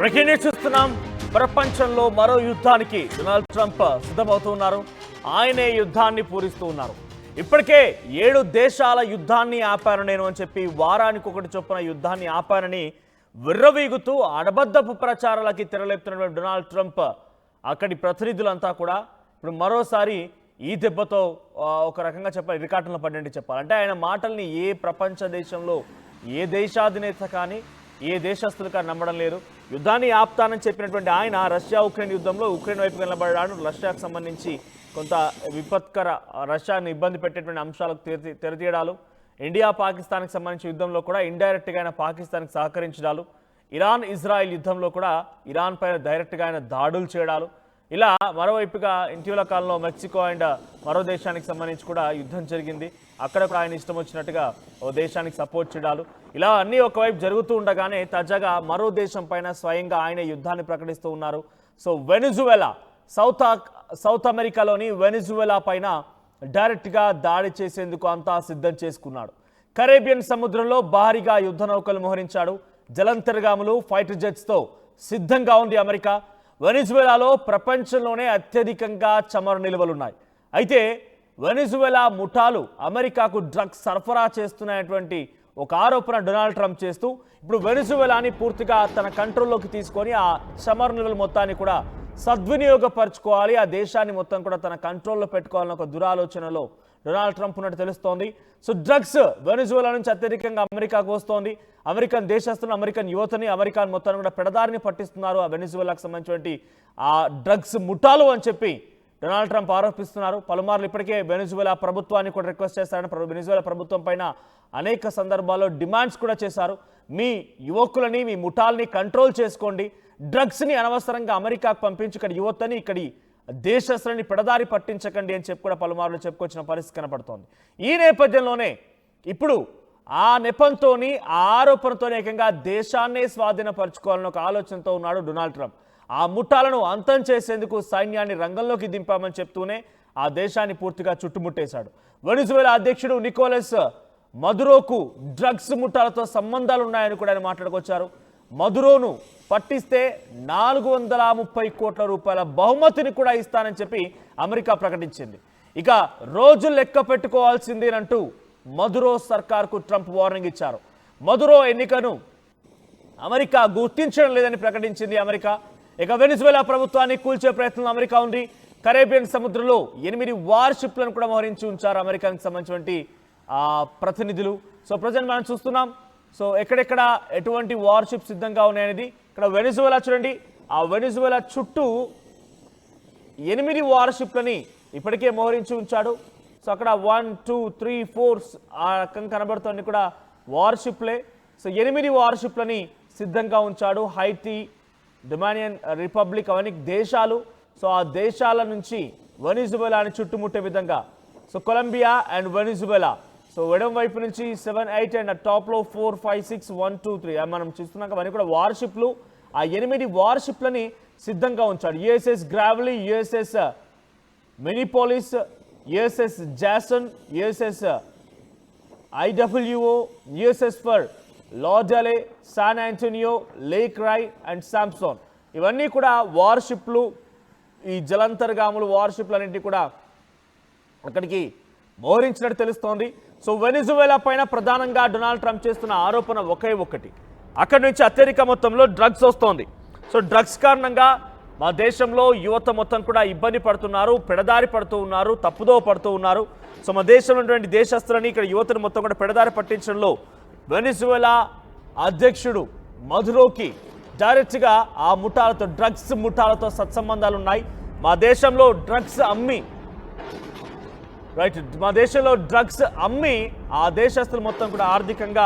Breaking news చూస్తున్నాం. ప్రపంచంలో మరో యుద్ధానికి డొనాల్డ్ ట్రంప్ సిద్ధమవుతున్నారు. ఆయనే యుద్ధాన్ని పూరిస్తూ ఉన్నారు. ఇప్పటికే 7 దేశాల యుద్ధాన్ని ఆపాను నేను అని చెప్పి వారానికి ఒకటి చొప్పున యుద్ధాన్ని ఆపానని విర్రవీగుతూ అడబద్దపు ప్రచారాలకి తెరలేపుతున్నటువంటి డొనాల్డ్ ట్రంప్ అక్కడి ప్రతినిధులంతా కూడా ఇప్పుడు మరోసారి ఈ దెబ్బతో ఒక రకంగా చెప్పాలి రికార్డులో పడినట్టు చెప్పాలి. అంటే ఆయన మాటల్ని ఏ ప్రపంచ దేశంలో ఏ దేశాధినేత కానీ ఏ దేశస్తులు కానీ నమ్మడం లేదు. యుద్ధాన్ని ఆపుతానని చెప్పినటువంటి ఆయన రష్యా ఉక్రెయిన్ యుద్ధంలో ఉక్రెయిన్ వైపు నిలబడ్డాడు. రష్యాకు సంబంధించి కొంత విపత్కర రష్యాను ఇబ్బంది పెట్టేటువంటి అంశాలకు తెరతీయడాలు, ఇండియా పాకిస్తాన్కి సంబంధించిన యుద్ధంలో కూడా ఇండైరెక్ట్గా ఆయన పాకిస్తాన్కి సహకరించడాలు, ఇరాన్ ఇజ్రాయిల్ యుద్ధంలో కూడా ఇరాన్ పైన డైరెక్ట్గా ఆయన దాడులు చేయడాలు, ఇలా మరోవైపుగా ఇటీవల కాలంలో మెక్సికో అండ్ మరో దేశానికి సంబంధించి కూడా యుద్ధం జరిగింది. అక్కడ కూడా ఆయన ఇష్టం వచ్చినట్టుగా ఓ దేశానికి సపోర్ట్ చేయడాలు, ఇలా అన్నీ ఒకవైపు జరుగుతూ ఉండగానే తాజాగా మరో దేశం పైన స్వయంగా ఆయన యుద్ధాన్ని ప్రకటిస్తూ ఉన్నారు. సో వెనిజువెలా, సౌత్ అమెరికాలోని వెనిజువెలా పైన డైరెక్ట్గా దాడి చేసేందుకు అంతా సిద్ధం చేసుకున్నాడు. కరేబియన్ సముద్రంలో భారీగా యుద్ధ నౌకలు మోహరించాడు. జలంతర్గాములు, ఫైటర్ జెట్స్తో సిద్ధంగా ఉంది అమెరికా. వెనిజువెలాలో ప్రపంచంలోనే అత్యధికంగా చమురు నిల్వలున్నాయి. అయితే వెనిజువెలా ముఠాలు అమెరికాకు డ్రగ్స్ సరఫరా చేస్తున్నాయటువంటి ఒక ఆరోపణ డొనాల్డ్ ట్రంప్ చేస్తూ ఇప్పుడు వెనిజువెలాని పూర్తిగా తన కంట్రోల్లోకి తీసుకొని ఆ చమురు నిల్వల మొత్తాన్ని కూడా సద్వినియోగపరచుకోవాలి, ఆ దేశాన్ని మొత్తం కూడా తన కంట్రోల్లో పెట్టుకోవాలన్న ఒక దురాలోచనలో డొనాల్డ్ ట్రంప్ ఉన్నట్టు తెలుస్తోంది. సో డ్రగ్స్ వెనిజువెలా నుంచి అత్యధికంగా అమెరికాకు వస్తోంది. అమెరికన్ దేశస్తులను, అమెరికన్ యువతని, అమెరికన్ మొత్తాన్ని కూడా పెడదారిని పట్టిస్తున్నారు ఆ వెనిజువెలాకు సంబంధించినటువంటి ఆ డ్రగ్స్ ముఠాలు అని చెప్పి డొనాల్డ్ ట్రంప్ ఆరోపిస్తున్నారు. పలుమార్లు ఇప్పటికే వెనిజువెలా ప్రభుత్వాన్ని కూడా రిక్వెస్ట్ చేశారని, వెనిజువెలా ప్రభుత్వం పైన అనేక సందర్భాల్లో డిమాండ్స్ కూడా చేశారు. మీ యువకులని, మీ ముఠాల్ని కంట్రోల్ చేసుకోండి, డ్రగ్స్ని అనవసరంగా అమెరికాకు పంపించి ఇక్కడ యువతని, ఇక్కడి దేశస్తులని పెడదారి పట్టించకండి అని చెప్పి కూడా పలుమార్లు చెప్పుకొచ్చిన పరిస్థితి కనపడుతోంది. ఈ నేపథ్యంలోనే ఇప్పుడు ఆ నెపంతోని, ఆ ఆరోపణతోనే ఏకంగా దేశాన్నే స్వాధీనపరచుకోవాలని ఒక ఆలోచనతో ఉన్నాడు డొనాల్డ్ ట్రంప్. ఆ ముఠాలను అంతం చేసేందుకు సైన్యాన్ని రంగంలోకి దింపామని చెప్తూనే ఆ దేశాన్ని పూర్తిగా చుట్టుముట్టేశాడు. వెనిజువెలా అధ్యక్షుడు నికోలస్ మదురోకు డ్రగ్స్ ముఠాలతో సంబంధాలు ఉన్నాయని కూడా ఆయన మాట్లాడుకొచ్చారు. మదురోను పట్టిస్తే 430 కోట్ల రూపాయల బహుమతిని కూడా ఇస్తానని చెప్పి అమెరికా ప్రకటించింది. ఇక రోజు లెక్క పెట్టుకోవాల్సిందేనంటూ మదురో సర్కార్కు ట్రంప్ వార్నింగ్ ఇచ్చారు. మదురో ఎన్నికను అమెరికా గుర్తించడం లేదని ప్రకటించింది అమెరికా. ఇక వెనిజువెలా ప్రభుత్వాన్ని కూల్చే ప్రయత్నం అమెరికా ఉంది. కరేబియన్ సముద్రంలో 8 వార్షిప్లను కూడా మోహరించి ఉంచారు అమెరికాకి సంబంధించినటువంటి ప్రతినిధులు. సో ప్రజెంట్ మనం చూస్తున్నాం. సో ఎక్కడెక్కడ ఎటువంటి వార్షిప్ సిద్ధంగా ఉన్నాయనేది. ఇక్కడ వెనిజువెలా చూడండి, ఆ వెనిజువెలా చుట్టూ 8 వార్షిప్లని ఇప్పటికే మోహరించి ఉంచాడు. సో అక్కడ 1, 2, 3, 4 ఆ రకం కనబడుతుంది కూడా వార్షిప్లే. సో 8 వార్షిప్లని సిద్ధంగా ఉంచాడు. హైటీ, డొమినియన్ రిపబ్లిక్ అవన్నీ దేశాలు. సో ఆ దేశాల నుంచి వెనిజువెలాని చుట్టుముట్టే విధంగా. So Colombia and Venezuela. So ఎడం వైపు నుంచి 7, 8 అండ్ టాప్లో 4, 5, 6, 1, 2, 3 మనం చూస్తున్నాక అవన్నీ కూడా వార్షిప్లు. ఆ 8 వార్షిప్లని సిద్ధంగా ఉంచాడు. USS Gravely, USS Minneapolis, USS Jason, USS ఐడబ్ల్యూఓ, USS Fort Lauderdale, San Antonio, Lake Erie and Sampson. ఇవన్నీ కూడా వార్షిప్లు. ఈ జలంతర్గాములు వార్షిప్లు అన్నింటినీ కూడా అక్కడికి మోహరించినట్టు తెలుస్తోంది. సో వెనిజువెలా పైన ప్రధానంగా డొనాల్డ్ ట్రంప్ చేస్తున్న ఆరోపణ ఒకే ఒక్కటి, అక్కడి నుంచి అత్యధిక మొత్తంలో డ్రగ్స్ వస్తోంది. సో డ్రగ్స్ కారణంగా మా దేశంలో యువత మొత్తం కూడా ఇబ్బంది పడుతున్నారు, పెడదారి పడుతూ ఉన్నారు, తప్పుదో పడుతూ ఉన్నారు. సో మా దేశంలో ఉన్నటువంటి దేశస్తులని, ఇక్కడ యువతను మొత్తం కూడా పెడదారి పట్టించడంలో వెనిజువెలా అధ్యక్షుడు మదురోకి డైరెక్ట్గా ఆ ముఠాలతో, డ్రగ్స్ ముఠాలతో సత్సంబంధాలు ఉన్నాయి. మా దేశంలో డ్రగ్స్ అమ్మి ఆ దేశస్తులు మొత్తం కూడా ఆర్థికంగా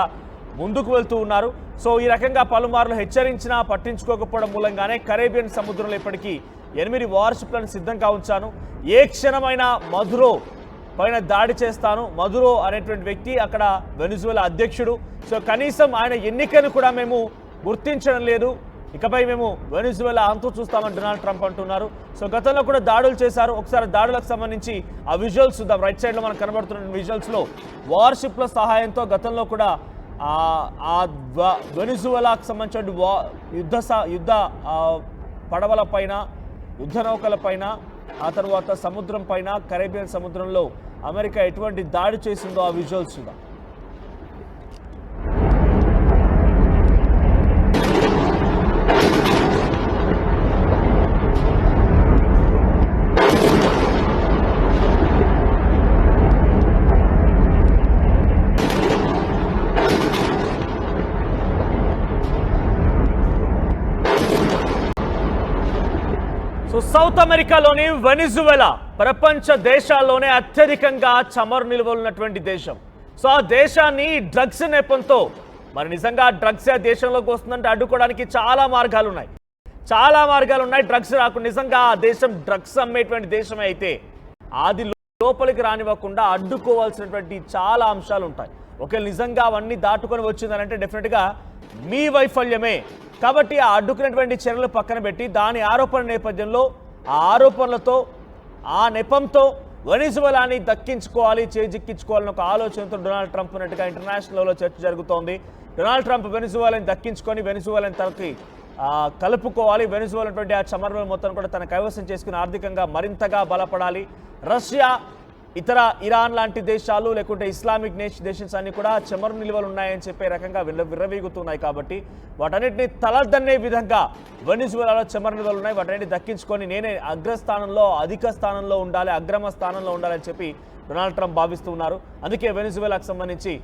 ముందుకు వెళ్తూ ఉన్నారు. సో ఈ రకంగా పలుమార్లు హెచ్చరించినా పట్టించుకోకపోవడం మూలంగానే కరేబియన్ సముద్రంలో ఇప్పటికీ 8 వార్షిప్లను సిద్ధంగా ఉంచాను. ఏ క్షణమైనా మదురో పైన దాడి చేస్తాను. మదురో అనేటువంటి వ్యక్తి అక్కడ వెనిజువెలా అధ్యక్షుడు. సో కనీసం ఆయన ఎన్నికను కూడా మేము గుర్తించడం లేదు, ఇకపై మేము వెనిజువెలా అంతు చూస్తామని డొనాల్డ్ ట్రంప్ అంటున్నారు. సో గతంలో కూడా దాడులు చేశారు. ఒకసారి దాడులకు సంబంధించి ఆ విజువల్స్ చూద్దాం. రైట్ సైడ్లో మనకు కనబడుతున్న విజువల్స్లో వార్షిప్ల సహాయంతో గతంలో కూడా వెనిజువెలాకు సంబంధించిన యుద్ధ పడవల పైన, యుద్ధ నౌకల పైన, ఆ తర్వాత సముద్రం పైన, కరేబియన్ సముద్రంలో అమెరికా ఎటువంటి దాడి చేసిందో ఆ విజువల్స్ చూద్దాం. సో సౌత్ అమెరికాలోని వెనిజువెలా ప్రపంచ దేశాల్లోనే అత్యధికంగా చమురు నిల్వలు ఉన్నటువంటి దేశం. సో ఆ దేశాన్ని డ్రగ్స్ నెపంతో, మరి నిజంగా డ్రగ్స్ ఆ దేశంలోకి వస్తుందంటే అడ్డుకోవడానికి చాలా మార్గాలు ఉన్నాయి. డ్రగ్స్ రాకుండా నిజంగా ఆ దేశం డ్రగ్స్ అమ్మేటువంటి దేశమే అయితే అది లోపలికి రానివ్వకుండా అడ్డుకోవాల్సినటువంటి చాలా అంశాలు ఉంటాయి. ఒకవేళ నిజంగా అవన్నీ దాటుకొని వచ్చిందనంటే డెఫినెట్గా మీ వైఫల్యమే. కాబట్టి ఆ అడ్డుకునేటువంటి చర్యలు పక్కన పెట్టి దాని ఆరోపణ నేపథ్యంలో, ఆ ఆరోపణలతో, ఆ నెపంతో వెనిజువెలాని దక్కించుకోవాలి, చేజిక్కించుకోవాలని ఒక ఆలోచనతో డొనాల్డ్ ట్రంప్ ఉన్నట్టుగా ఇంటర్నేషనల్ లెవెల్లో చర్చ జరుగుతోంది. డొనాల్డ్ ట్రంప్ వెనిజువెలాని దక్కించుకొని వెనిజువెలాని తనకి కలుపుకోవాలి, వెనిజువెలా ఆ చమురు మొత్తం కూడా తన కైవసం చేసుకుని ఆర్థికంగా మరింతగా బలపడాలి. రష్యా, ఇతర ఇరాన్ లాంటి దేశాలు లేకుంటే ఇస్లామిక్ నేషన్స్ అన్ని కూడా చమురు నిల్వలు ఉన్నాయని చెప్పే రకంగా విర్రవీగుతున్నాయి. కాబట్టి వాటన్నిటిని తలదన్నే విధంగా వెనిజువెలాలో చమురు నిల్వలు ఉన్నాయి, వాటన్నిటిని దక్కించుకొని నేనే అగ్రస్థానంలో, అధిక స్థానంలో ఉండాలి, అగ్రమ స్థానంలో ఉండాలని చెప్పి డొనాల్డ్ ట్రంప్ భావిస్తున్నారు. అందుకే వెనిజువెలాకు సంబంధించి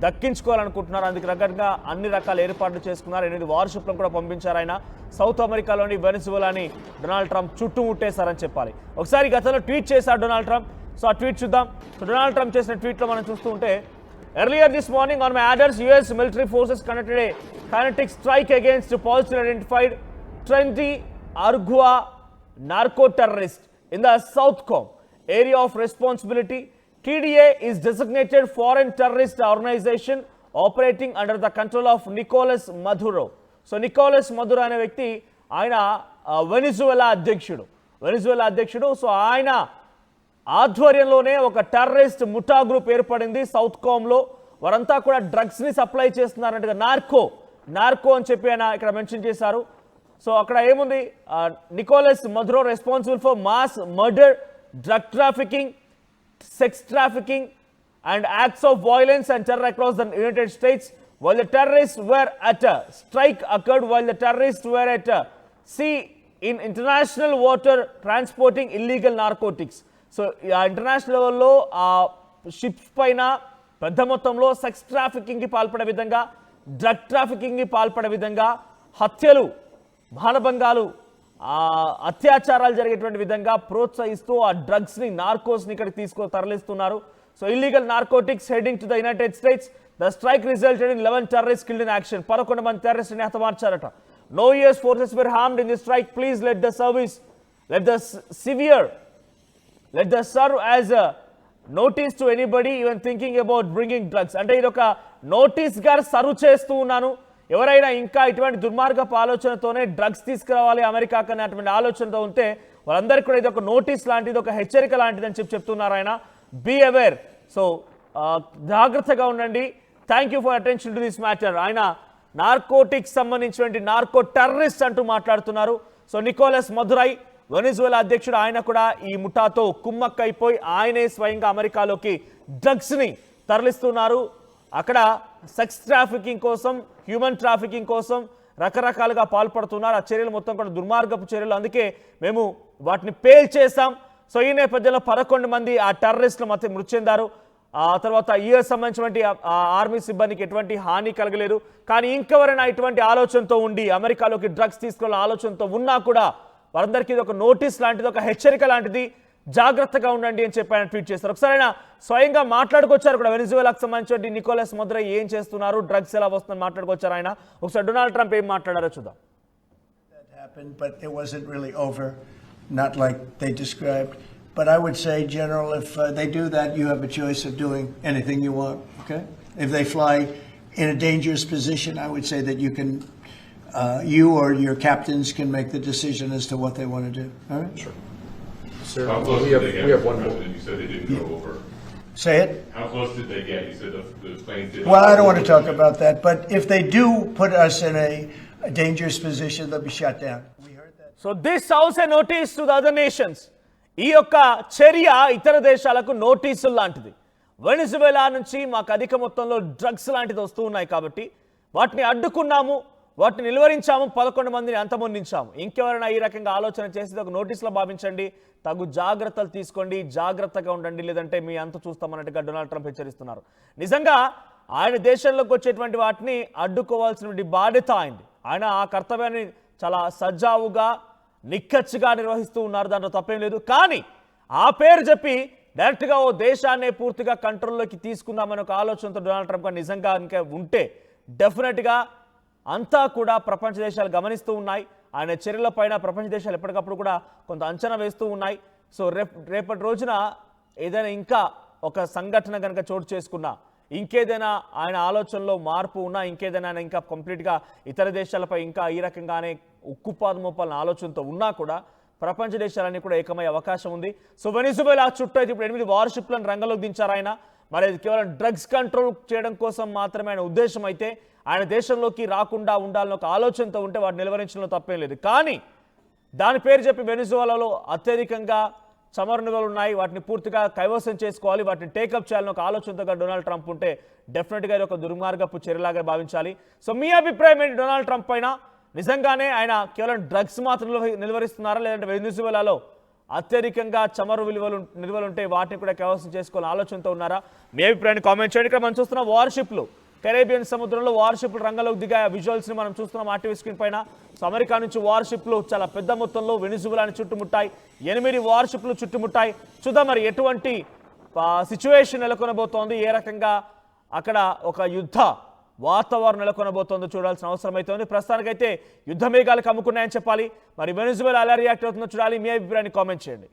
దక్కించుకోవాలనుకుంటున్నారు. అందుకు రకంగా అన్ని రకాల ఏర్పాట్లు చేసుకున్నారు. 8 వార్షిప్లను కూడా పంపించారు ఆయన. సౌత్ అమెరికాలోని వెనిజువెలాని డొనాల్డ్ ట్రంప్ చుట్టుముట్టేశారని చెప్పాలి. ఒకసారి గతంలో ట్వీట్ చేశారు డొనాల్డ్ ట్రంప్. సో ఆ ట్వీట్ చూద్దాం. సో డొనాల్డ్ ట్రంప్ చేసిన ట్వీట్లో మనం చూస్తూ ఉంటే, earlier this morning on my orders US military forces conducted a kinetic strike against positively identified 20 Argua narco terrorists in the South Com area of responsibility. TDA is designated foreign terrorist organization operating under the control of Nicolas Maduro. So Nicolas Maduro అనే వ్యక్తి ఆయన Venezuela అధ్యక్షుడు. So ఆయన ఆధ్వర్యంలోనే ఒక terrorist ముఠా group ఏర్పడింది south కోమ్లో. వారంతా కూడా డ్రగ్స్ని సప్లై చేస్తున్నారంటగా, నార్కో అని చెప్పి ఆయన ఇక్కడ మెన్షన్ చేశారు. సో అక్కడ ఏముంది, Nicolas Maduro responsible for mass murder, drug trafficking, sex trafficking and acts of violence and terror across the United States. While the terrorists were at a strike occurred while the terrorists were at sea in international water transporting illegal narcotics. So international level ships paina పెద్ద మొత్తంలో sex trafficking కి పాల్పడే విధంగా, drug trafficking కి పాల్పడే విధంగా, హత్యలు, మానభంగాలు, అత్యాచారాలు జరిగేటువంటి విధంగా ప్రోత్సహిస్తూ ఆ డ్రగ్స్ని, నార్కోస్ని ఇక్కడికి తరలిస్తున్నారు. So illegal narcotics heading to the United States. The strike resulted in 11 terrorist killed in action. 11 మంది టెర్రరిస్ట్ని హతమార్చారట. No US forces were harmed in this strike. Please let the serve as a notice to anybody even thinking about bringing drugs. అంటే ఇది ఒక notice గా serve చేస్తూ ఉన్నాను. ఎవరైనా ఇంకా ఇటువంటి దుర్మార్గపు ఆలోచనతోనే డ్రగ్స్ తీసుకురావాలి అమెరికాకు అనేటువంటి ఆలోచనతో ఉంటే వాళ్ళందరికీ కూడా ఇది ఒక నోటీస్ లాంటిది, ఒక హెచ్చరిక లాంటిది అని చెప్తున్నారు ఆయన. Be aware. సో జాగ్రత్తగా ఉండండి. Thank you for attention to this matter. ఆయన నార్కోటిక్స్ సంబంధించినటువంటి నార్కో టెర్రరిస్ట్ అంటూ మాట్లాడుతున్నారు. సో నికోలస్ మదురై వెనిజువెలా అధ్యక్షుడు, ఆయన కూడా ఈ ముఠాతో కుమ్మక్కైపోయి ఆయనే స్వయంగా అమెరికాలోకి డ్రగ్స్ని తరలిస్తున్నారు. అక్కడ సెక్స్ ట్రాఫికింగ్ కోసం, హ్యూమన్ ట్రాఫికింగ్ కోసం రకరకాలుగా పాల్పడుతున్నారు. ఆ చర్యలు మొత్తం కూడా దుర్మార్గపు చర్యలు. అందుకే మేము వాటిని పేల్చేసాం. సో ఈ నేపథ్యంలో 11 మంది ఆ టెర్రరిస్టుల మధ్య మృతి చెందారు. ఆ తర్వాత యుఎస్ సంబంధించినటువంటి ఆర్మీ సిబ్బందికి ఎటువంటి హాని కలగలేదు. కానీ ఇంకెవరైనా ఇటువంటి ఆలోచనతో ఉండి అమెరికాలోకి డ్రగ్స్ తీసుకునే ఆలోచనతో ఉన్నా కూడా వారందరికీ ఇది ఒక నోటీస్ లాంటిది, ఒక హెచ్చరిక లాంటిది. జాగ్రత్తగా ఉండండి అని చెప్పి ఆయన ట్వీట్ చేస్తారు. ఒకసారి ఆయన స్వయంగా మాట్లాడుకొచ్చారు కూడా. వెనిజువెలాకు సంబంధించి నికోలస్ మదురై ఏం చేస్తున్నారు, డ్రగ్స్ ఎలా వస్తుందని మాట్లాడుకొచ్చారు ఆయన. ఒకసారి డొనాల్డ్ ట్రంప్ ఏం మాట్లాడారో చూద్దాం. But it wasn't really over, not like they described. But I would say, General, if they do that, you have a choice of doing anything you want. Okay? If they fly in a dangerous position, I would say that you can, you or your captains can make the decision as to what they want to do. All right? Sure. Sir, we have one more. You said they didn't go over. Say it. How close did they get? You said the planes did. Well, I don't want to talk about that, but if they do put us in a dangerous position, they'll be shot down. We heard that. So this house A notice to the other nations. ఈ యొక్క చర్య ఇతర దేశాలకు నోటీసులు లాంటిది. Venezuela నుంచి మాకు అధిక మొత్తంలో డ్రగ్స్ లాంటిది వస్తూ ఉన్నాయి కాబట్టి వాటిని అడ్డుకున్నాము, వాటిని నిలువరించాము, 11 మందిని అంతమొందించాము. ఇంకెవరైనా ఈ రకంగా ఆలోచన చేసి ఒక నోటీసులో భావించండి, తగు జాగ్రత్తలు తీసుకోండి, జాగ్రత్తగా ఉండండి, లేదంటే మీ అంత చూస్తామన్నట్టుగా డొనాల్డ్ ట్రంప్ హెచ్చరిస్తున్నారు. నిజంగా ఆయన దేశంలోకి వచ్చేటువంటి వాటిని అడ్డుకోవాల్సిన బాధ్యత అయింది. ఆయన ఆ కర్తవ్యాన్ని చాలా సజావుగా నిక్కచ్చిగా నిర్వహిస్తూ ఉన్నారు, దాంట్లో తప్పేం లేదు. కానీ ఆ పేరు చెప్పి డైరెక్ట్గా ఓ దేశాన్ని పూర్తిగా కంట్రోల్లోకి తీసుకుందామని ఒక ఆలోచనతో డొనాల్డ్ ట్రంప్ నిజంగా ఇంకా ఉంటే డెఫినెట్గా అంతా కూడా ప్రపంచ దేశాలు గమనిస్తూ ఉన్నాయి. ఆయన చర్యలపైన ప్రపంచ దేశాలు ఎప్పటికప్పుడు కూడా కొంత అంచనా వేస్తూ ఉన్నాయి. సో రేపటి రోజున ఏదైనా ఇంకా ఒక సంఘటన కనుక చోటు చేసుకున్నా, ఇంకేదైనా ఆయన ఆలోచనలో మార్పు ఉన్నా, ఇంకేదైనా ఆయన ఇంకా కంప్లీట్గా ఇతర దేశాలపై ఇంకా ఈ రకంగానే ఉక్కుపాదం మోపాలన్న ఆలోచనతో ఉన్నా కూడా ప్రపంచ దేశాలన్నీ కూడా ఏకమయ్యే అవకాశం ఉంది. సో వెనిజువేలా చుట్టూ అయితే ఇప్పుడు 8 వార్షిప్లను రంగంలోకి దించారు ఆయన. మరి అది కేవలం డ్రగ్స్ కంట్రోల్ చేయడం కోసం మాత్రమే ఆయన ఉద్దేశం అయితే, ఆయన దేశంలోకి రాకుండా ఉండాలని ఒక ఆలోచనతో ఉంటే వాటిని నిలువరించడంలో తప్పేం లేదు. కానీ దాని పేరు చెప్పి వెనిజువేలాలో అత్యధికంగా చమురు నిల్వలు ఉన్నాయి, వాటిని పూర్తిగా కైవసం చేసుకోవాలి, వాటిని టేకప్ చేయాలని ఒక ఆలోచనతో డొనాల్డ్ ట్రంప్ ఉంటే డెఫినెట్గా ఇది ఒక దుర్మార్గపు చర్యలాగా భావించాలి. సో మీ అభిప్రాయం ఏంటి డొనాల్డ్ ట్రంప్ పైన? నిజంగానే ఆయన కేవలం డ్రగ్స్ మాత్రం నిలువరిస్తున్నారా, లేదంటే వెనిజువేలాలో అత్యధికంగా చమురు నిల్వలు ఉంటే వాటిని కూడా కైవసం చేసుకోవాలని ఆలోచనతో ఉన్నారా? మీ అభిప్రాయాన్ని కామెంట్ చేయండి. ఇక్కడ మనం చూస్తున్న వార్షిప్లు, కరేబియన్ సముద్రంలో వార్షిప్లు రంగంలోకి దిగాయి. విజువల్స్ని మనం చూస్తున్నాం ఆ టీవీ స్క్రీన్ పైన. సో అమెరికా నుంచి వార్షిప్లు చాలా పెద్ద మొత్తంలో వెనిజువేలాని చుట్టుముట్టాయి. 8 వార్షిప్లు చుట్టుముట్టాయి. చూద్దాం మరి ఎటువంటి సిచ్యువేషన్ నెలకొనబోతోంది, ఏ రకంగా అక్కడ ఒక యుద్ధ వాతావరణం నెలకొనబోతోందో చూడాల్సిన అవసరం అయితే ఉంది. ప్రస్తుతానికైతే యుద్ధ మేఘాలు కమ్ముకున్నాయని చెప్పాలి. మరి వెనిజువేలా ఎలా రియాక్ట్ అవుతుందో చూడాలి. మీ అభిప్రాయాన్ని కామెంట్ చేయండి.